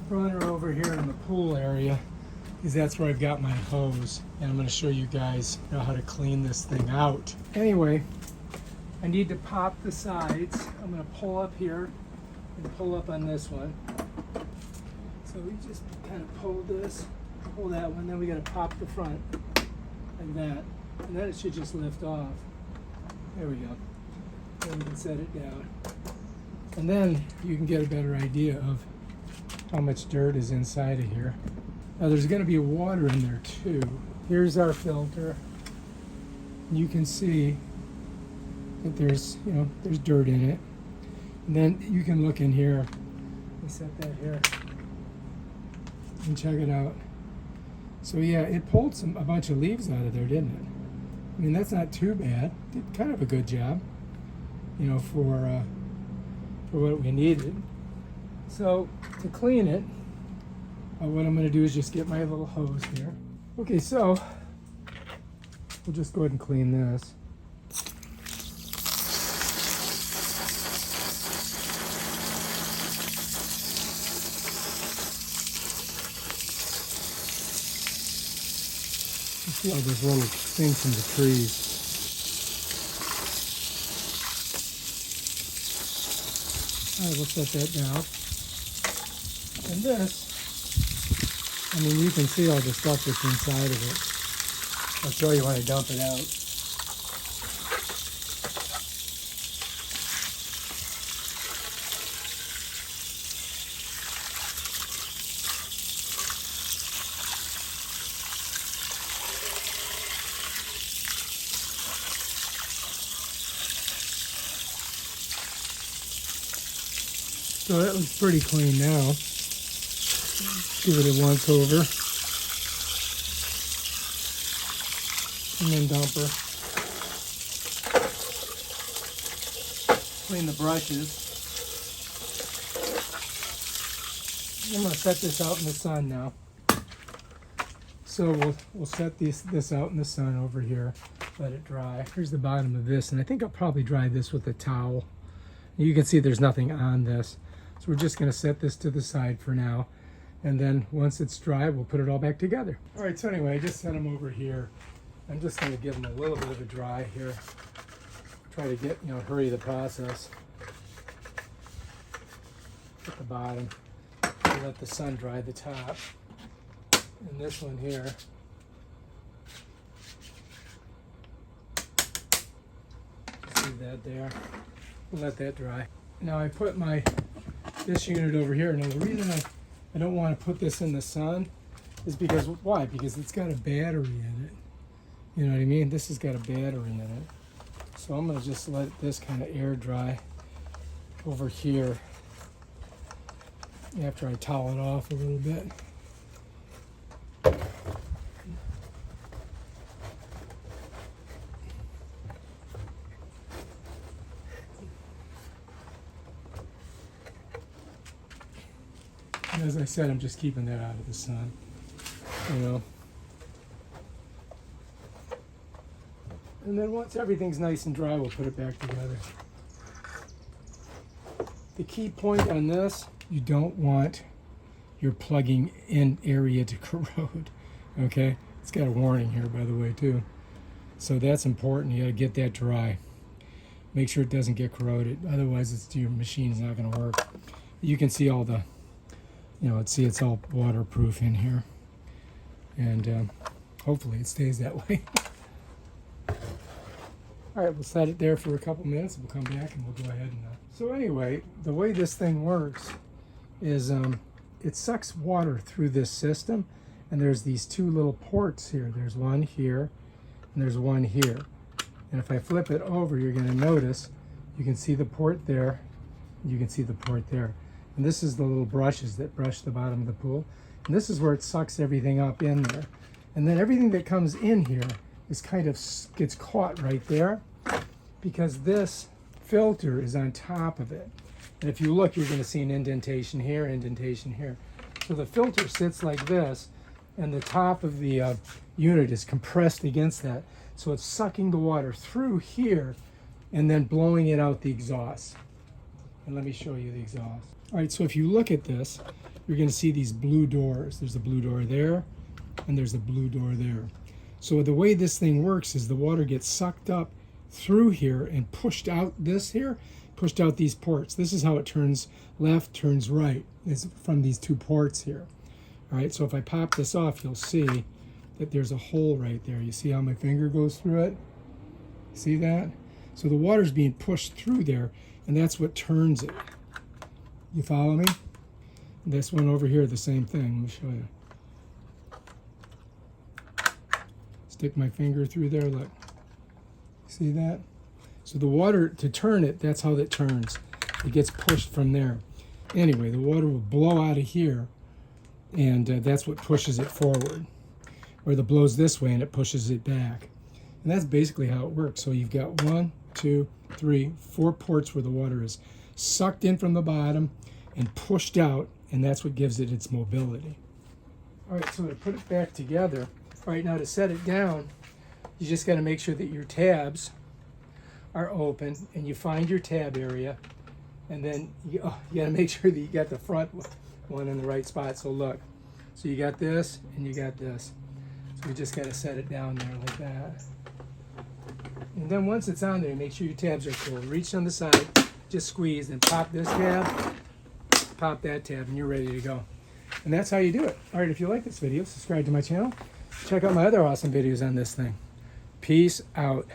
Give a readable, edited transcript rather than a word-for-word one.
brought her over here in the pool area because that's where I've got my hose, and I'm going to show you guys how to clean this thing out. Anyway, I need to pop the sides. I'm going to pull up here and pull up on this one. So we just kind of pull this, pull that one, then we got to pop the front like that, and then it should just lift off. There we go. Then we can set it down. And then you can get a better idea of how much dirt is inside of here. Now there's going to be water in there too. Here's our filter. You can see that there's dirt in it. And then you can look in here. Let me set that here and check it out. So yeah, it pulled a bunch of leaves out of there, didn't it? I mean, that's not too bad. Did kind of a good job, for what we needed. So to clean it, what I'm going to do is just get my little hose here. Okay, so we'll just go ahead and clean this. You see all those little things in the trees. All right, we'll set that down. And this, I mean, you can see all the stuff that's inside of it. I'll show you when I dump it out. So that looks pretty clean now. Give it a once over. And then dump her. Clean the brushes. I'm going to set this out in the sun now. So we'll set this out in the sun over here. Let it dry. Here's the bottom of this, and I think I'll probably dry this with a towel. You can see there's nothing on this. So we're just going to set this to the side for now. And then once it's dry, we'll put it all back together. All right, so anyway, I just set them over here. I'm just going to give them a little bit of a dry here. Try to get, hurry the process. At the bottom. And let the sun dry the top. And this one here. See that there? We'll let that dry. Now I put this unit over here. Now the reason I don't want to put this in the sun is because, why? Because it's got a battery in it. You know what I mean? This has got a battery in it. So I'm going to just let this kind of air dry over here after I towel it off a little bit. As I said, I'm just keeping that out of the sun, And then once everything's nice and dry, we'll put it back together. The key point on this, you don't want your plugging in area to corrode, okay? It's got a warning here, by the way, too. So that's important. You got to get that dry. Make sure it doesn't get corroded. Otherwise, your machine's not going to work. You can see all the it's all waterproof in here, and hopefully it stays that way. All right, we'll set it there for a couple minutes. We'll come back and we'll go ahead and. So anyway, the way this thing works is it sucks water through this system, and there's these two little ports here. There's one here, and there's one here. And if I flip it over, you're going to notice you can see the port there, and you can see the port there. And this is the little brushes that brush the bottom of the pool. And this is where it sucks everything up in there. And then everything that comes in here is kind of gets caught right there because this filter is on top of it. And if you look, you're going to see an indentation here, indentation here. So the filter sits like this, and the top of the unit is compressed against that. So it's sucking the water through here and then blowing it out the exhaust. And let me show you the exhaust. All right, so if you look at this, you're going to see these blue doors. There's a blue door there, and there's a blue door there. So the way this thing works is the water gets sucked up through here and pushed out this here, pushed out these ports. This is how it turns left, turns right, is from these two ports here. All right, so if I pop this off, you'll see that there's a hole right there. You see how my finger goes through it? See that? So the water's being pushed through there, and that's what turns it. You follow me? This one over here, the same thing. Let me show you. Stick my finger through there, look. See that? So the water, to turn it, that's how it turns. It gets pushed from there. Anyway, the water will blow out of here, and that's what pushes it forward. Or it blows this way and it pushes it back. And that's basically how it works. So you've got 1, 2, 3, 4 ports where the water is sucked in from the bottom and pushed out, and that's what gives it its mobility. All right, so to put it back together, right now to set it down, you just got to make sure that your tabs are open and you find your tab area, and then you got to make sure that you got the front one in the right spot. So look, so you got this and you got this. So we just got to set it down there like that. And then once it's on there, make sure your tabs are full. Reach on the side, just squeeze, and pop this tab, pop that tab, and you're ready to go. And that's how you do it. All right, if you like this video, subscribe to my channel. Check out my other awesome videos on this thing. Peace out.